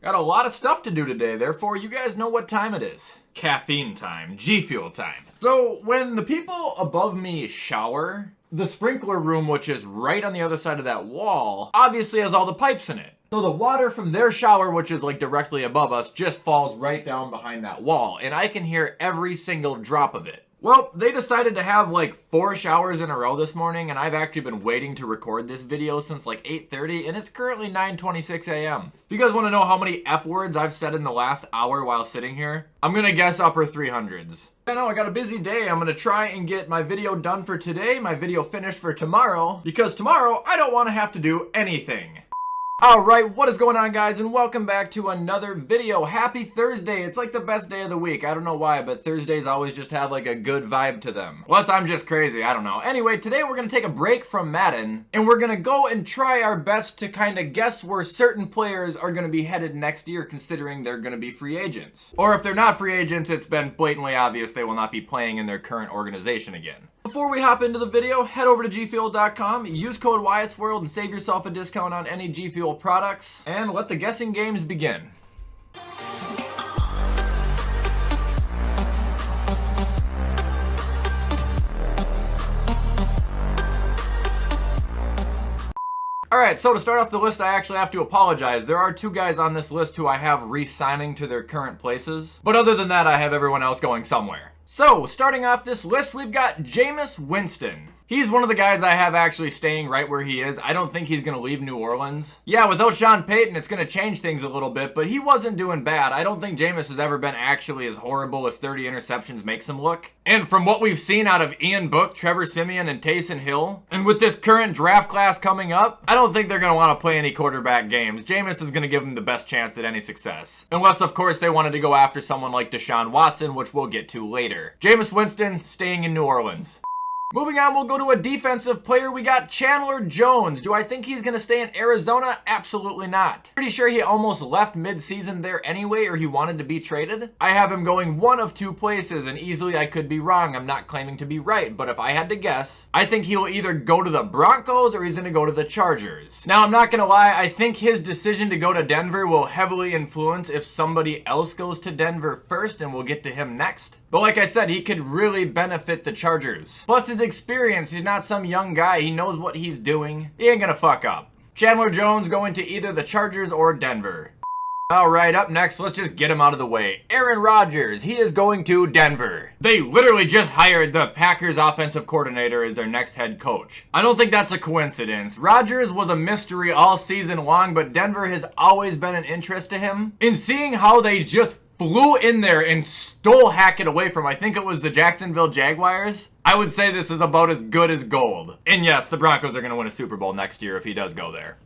Got a lot of stuff to do today, therefore you guys know what time it is. Caffeine time, G Fuel time. So when the people above me shower, the sprinkler room, which is right on the other side of that wall, obviously has all the pipes in it. So the water from their shower, which is like directly above us, just falls right down behind that wall, and I can hear every single drop of it. Well, they decided to have like 4 showers in a row this morning, and I've actually been waiting to record this video since like 8:30, and it's currently 9:26 a.m. If you guys want to know how many F words I've said in the last hour while sitting here, I'm gonna guess upper 300s. I know I got a busy day. I'm gonna try and get my video done for today, my video finished for tomorrow, because tomorrow I don't want to have to do anything. Alright, what is going on, guys, and welcome back to another video. Happy Thursday. It's like the best day of the week. I don't know why, but Thursdays always just have like a good vibe to them. Unless I'm just crazy, I don't know. Anyway, today we're going to take a break from Madden, and we're going to go and try our best to kind of guess where certain players are going to be headed next year, considering they're going to be free agents. Or if they're not free agents, it's been blatantly obvious they will not be playing in their current organization again. Before we hop into the video, head over to gfuel.com, use code WyattzWorld, and save yourself a discount on any G Fuel products, and let the guessing games begin. Alright, so to start off the list, I actually have to apologize. There are 2 guys on this list who I have re-signing to their current places, but other than that, I have everyone else going somewhere. So, starting off this list, we've got Jameis Winston. He's one of the guys I have actually staying right where he is. I don't think he's going to leave New Orleans. Yeah, without Sean Payton, it's going to change things a little bit, but he wasn't doing bad. I don't think Jameis has ever been actually as horrible as 30 interceptions makes him look. And from what we've seen out of Ian Book, Trevor Siemian, and Taysom Hill, and with this current draft class coming up, I don't think they're going to want to play any quarterback games. Jameis is going to give them the best chance at any success. Unless, of course, they wanted to go after someone like Deshawn Watson, which we'll get to later. Jameis Winston, staying in New Orleans. Moving on, we'll go to a defensive player. We got Chandler Jones. Do I think he's going to stay in Arizona? Absolutely not. Pretty sure he almost left mid-season there anyway, or he wanted to be traded. I have him going one of 2 places, and easily I could be wrong. I'm not claiming to be right, but if I had to guess, I think he'll either go to the Broncos or he's going to go to the Chargers. Now, I'm not going to lie. I think his decision to go to Denver will heavily influence if somebody else goes to Denver first, and we'll get to him next. But like I said, he could really benefit the Chargers. Plus his experience, he's not some young guy. He knows what he's doing. He ain't gonna fuck up. Chandler Jones going to either the Chargers or Denver. Alright, up next, let's just get him out of the way. Aaron Rodgers, he is going to Denver. They literally just hired the Packers offensive coordinator as their next head coach. I don't think that's a coincidence. Rodgers was a mystery all season long, but Denver has always been an interest to him. In seeing how they just flew in there and stole Hackett away from, I think it was the Jacksonville Jaguars, I would say this is about as good as gold. And yes, the Broncos are going to win a Super Bowl next year if he does go there.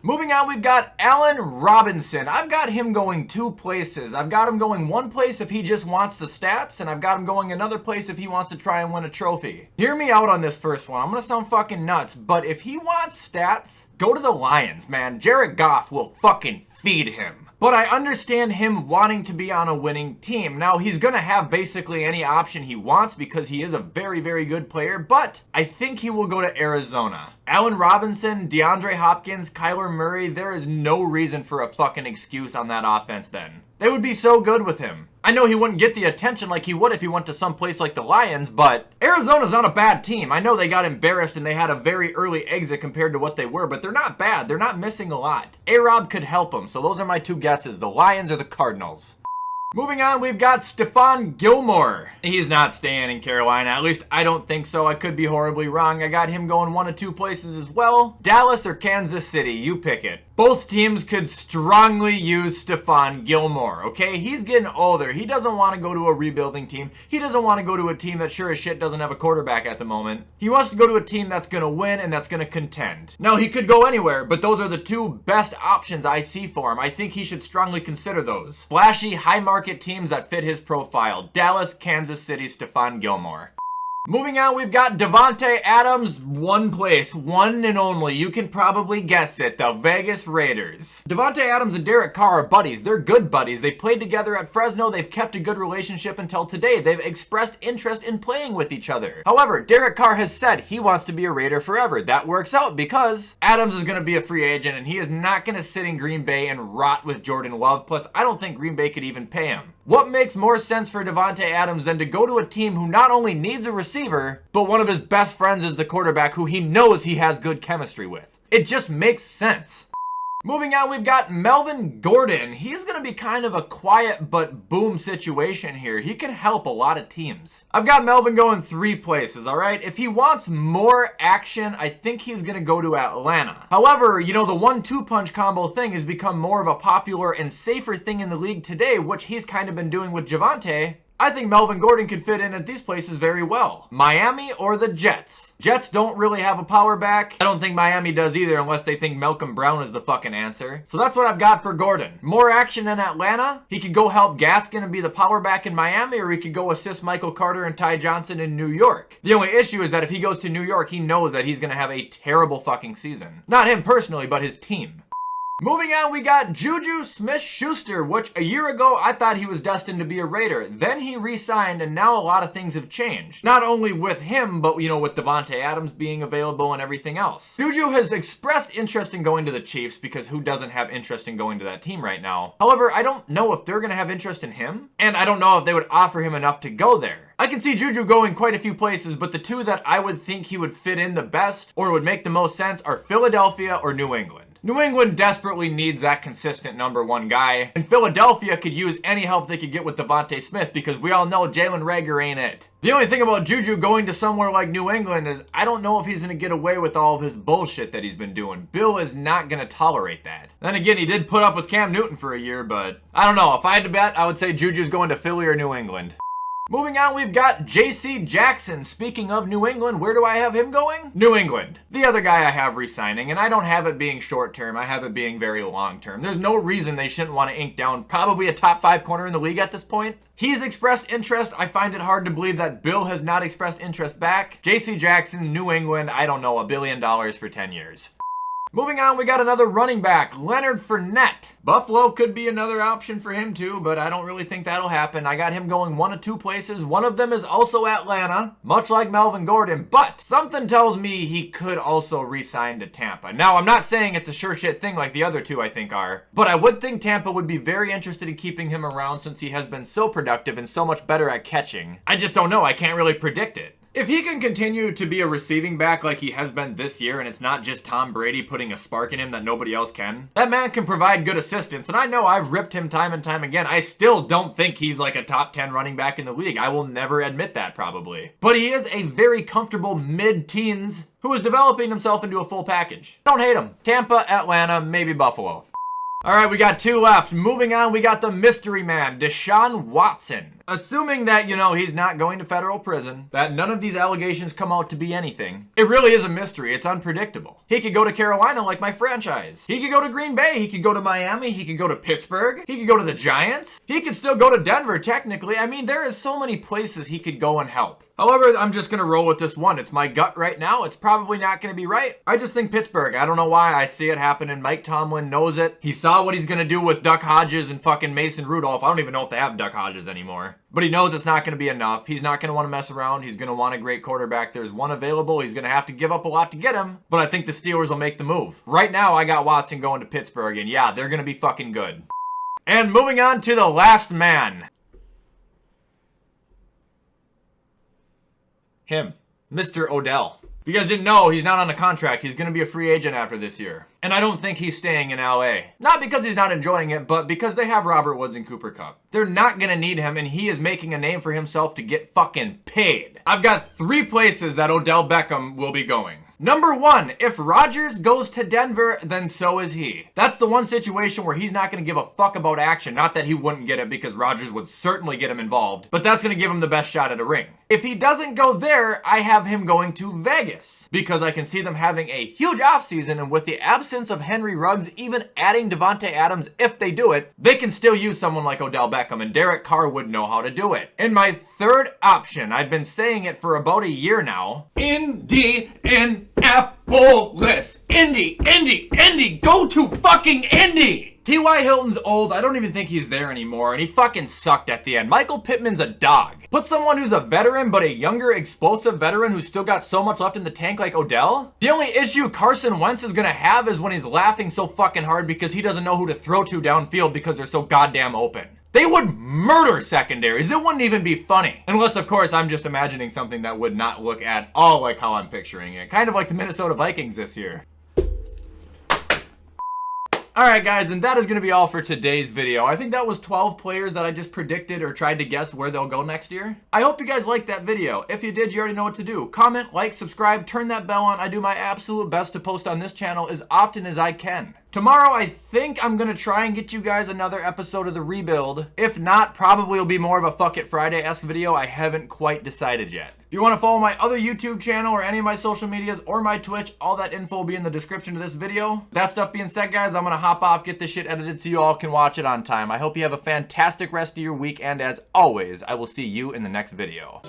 Moving on, we've got Allen Robinson. I've got him going 2 places. I've got him going one place if he just wants the stats, and I've got him going another place if he wants to try and win a trophy. Hear me out on this first one. I'm going to sound fucking nuts, but if he wants stats, go to the Lions, man. Jared Goff will fucking feed him. But I understand him wanting to be on a winning team. Now, he's going to have basically any option he wants because he is a very, very good player, but I think he will go to Arizona. Allen Robinson, DeAndre Hopkins, Kyler Murray, there is no reason for a fucking excuse on that offense then. They would be so good with him. I know he wouldn't get the attention like he would if he went to some place like the Lions, but Arizona's not a bad team. I know they got embarrassed and they had a very early exit compared to what they were, but they're not bad. They're not missing a lot. A-Rob could help them, so those are my 2 guesses, the Lions or the Cardinals. Moving on, we've got Stefan Gilmore. He's not staying in Carolina. At least I don't think so. I could be horribly wrong. I got him going one of 2 places as well. Dallas or Kansas City, you pick it. Both teams could strongly use Stefan Gilmore, okay? He's getting older. He doesn't want to go to a rebuilding team. He doesn't want to go to a team that sure as shit doesn't have a quarterback at the moment. He wants to go to a team that's going to win and that's going to contend. Now, he could go anywhere, but those are the 2 best options I see for him. I think he should strongly consider those. Flashy, high-market teams that fit his profile. Dallas, Kansas City, Stefan Gilmore. Moving on, we've got Devonte Adams, one place, one and only. You can probably guess it, the Vegas Raiders. Devonte Adams and Derek Carr are buddies. They're good buddies. They played together at Fresno. They've kept a good relationship until today. They've expressed interest in playing with each other. However, Derek Carr has said he wants to be a Raider forever. That works out because Adams is going to be a free agent and he is not going to sit in Green Bay and rot with Jordan Love. Plus, I don't think Green Bay could even pay him. What makes more sense for Devonte Adams than to go to a team who not only needs a receiver, but one of his best friends is the quarterback who he knows he has good chemistry with? It just makes sense. Moving on, we've got Melvin Gordon. He's going to be kind of a quiet but boom situation here. He can help a lot of teams. I've got Melvin going 3 places, all right? If he wants more action, I think he's going to go to Atlanta. However, you know, the 1-2 punch combo thing has become more of a popular and safer thing in the league today, which he's kind of been doing with Javonte. I think Melvin Gordon could fit in at these places very well. Miami or the Jets. Jets don't really have a power back. I don't think Miami does either unless they think Malcolm Brown is the fucking answer. So that's what I've got for Gordon. More action in Atlanta. He could go help Gaskin and be the power back in Miami, or he could go assist Michael Carter and Ty Johnson in New York. The only issue is that if he goes to New York, he knows that he's going to have a terrible fucking season. Not him personally, but his team. Moving on, we got Juju Smith-Schuster, which a year ago I thought he was destined to be a Raider. Then he re-signed, and now a lot of things have changed. Not only with him, but, you know, with Devonte Adams being available and everything else. Juju has expressed interest in going to the Chiefs because who doesn't have interest in going to that team right now? However, I don't know if they're going to have interest in him, and I don't know if they would offer him enough to go there. I can see Juju going quite a few places, but the two that I would think he would fit in the best or would make the most sense are Philadelphia or New England. New England desperately needs that consistent number 1 guy, and Philadelphia could use any help they could get with Devonte Smith because we all know Jalen Reagor ain't it. The only thing about Juju going to somewhere like New England is I don't know if he's going to get away with all of his bullshit that he's been doing. Bill is not going to tolerate that. Then again, he did put up with Cam Newton for a year, but I don't know. If I had to bet, I would say Juju's going to Philly or New England. Moving on, we've got J.C. Jackson. Speaking of New England, where do I have him going? New England. The other guy I have re-signing, and I don't have it being short-term. I have it being very long-term. There's no reason they shouldn't want to ink down probably a top 5 corner in the league at this point. He's expressed interest. I find it hard to believe that Bill has not expressed interest back. J.C. Jackson, New England, I don't know, $1 billion for 10 years. Moving on, we got another running back, Leonard Fournette. Buffalo could be another option for him too, but I don't really think that'll happen. I got him going 1 of 2 places. One of them is also Atlanta, much like Melvin Gordon, but something tells me he could also re-sign to Tampa. Now, I'm not saying it's a sure shit thing like the other 2 I think are, but I would think Tampa would be very interested in keeping him around since he has been so productive and so much better at catching. I just don't know. I can't really predict it. If he can continue to be a receiving back like he has been this year, and it's not just Tom Brady putting a spark in him that nobody else can, that man can provide good assistance, and I know I've ripped him time and time again. I still don't think he's like a top 10 running back in the league. I will never admit that probably. But he is a very comfortable mid-teens who is developing himself into a full package. Don't hate him. Tampa, Atlanta, maybe Buffalo. All right, we got 2 left. Moving on, we got the mystery man, Deshawn Watson. Assuming that, you know, he's not going to federal prison, that none of these allegations come out to be anything, it really is a mystery. It's unpredictable. He could go to Carolina like my franchise. He could go to Green Bay. He could go to Miami. He could go to Pittsburgh. He could go to the Giants. He could still go to Denver, technically. I mean, there is so many places he could go and help. However, I'm just going to roll with this one. It's my gut right now. It's probably not going to be right. I just think Pittsburgh. I don't know why. I see it happening. Mike Tomlin knows it. He saw what he's going to do with Duck Hodges and fucking Mason Rudolph. I don't even know if they have Duck Hodges anymore. But he knows it's not going to be enough. He's not going to want to mess around. He's going to want a great quarterback. There's one available. He's going to have to give up a lot to get him. But I think the Steelers will make the move. Right now, I got Watson going to Pittsburgh. And yeah, they're going to be fucking good. And moving on to the last man. Him. Mr. Odell. If you guys didn't know, he's not on a contract. He's going to be a free agent after this year. And I don't think he's staying in LA. Not because he's not enjoying it, but because they have Robert Woods and Cooper Kupp. They're not going to need him, and he is making a name for himself to get fucking paid. I've got 3 places that Odell Beckham will be going. Number 1, if Rodgers goes to Denver, then so is he. That's the one situation where he's not going to give a fuck about action. Not that he wouldn't get it, because Rodgers would certainly get him involved, but that's going to give him the best shot at a ring. If he doesn't go there, I have him going to Vegas, because I can see them having a huge offseason, and with the absence of Henry Ruggs, even adding Devonte Adams, if they do it, they can still use someone like Odell Beckham, and Derek Carr would know how to do it. And my third option, I've been saying it for about a year now, Indianapolis. Indy, go to fucking Indy! T.Y. Hilton's old, I don't even think he's there anymore, and he fucking sucked at the end. Michael Pittman's a dog. Put someone who's a veteran, but a younger, explosive veteran who's still got so much left in the tank like Odell? The only issue Carson Wentz is gonna have is when he's laughing so fucking hard because he doesn't know who to throw to downfield because they're so goddamn open. They would murder secondaries. It wouldn't even be funny. Unless, of course, I'm just imagining something that would not look at all like how I'm picturing it. Kind of like the Minnesota Vikings this year. Alright guys, and that is going to be all for today's video. I think that was 12 players that I just predicted or tried to guess where they'll go next year. I hope you guys liked that video. If you did, you already know what to do. Comment, like, subscribe, turn that bell on. I do my absolute best to post on this channel as often as I can. Tomorrow, I think I'm going to try and get you guys another episode of The Rebuild. If not, probably will be more of a Fuck It Friday-esque video. I haven't quite decided yet. If you want to follow my other YouTube channel or any of my social medias or my Twitch, all that info will be in the description of this video. That stuff being said, guys, I'm going to hop off, get this shit edited so you all can watch it on time. I hope you have a fantastic rest of your week, and as always, I will see you in the next video.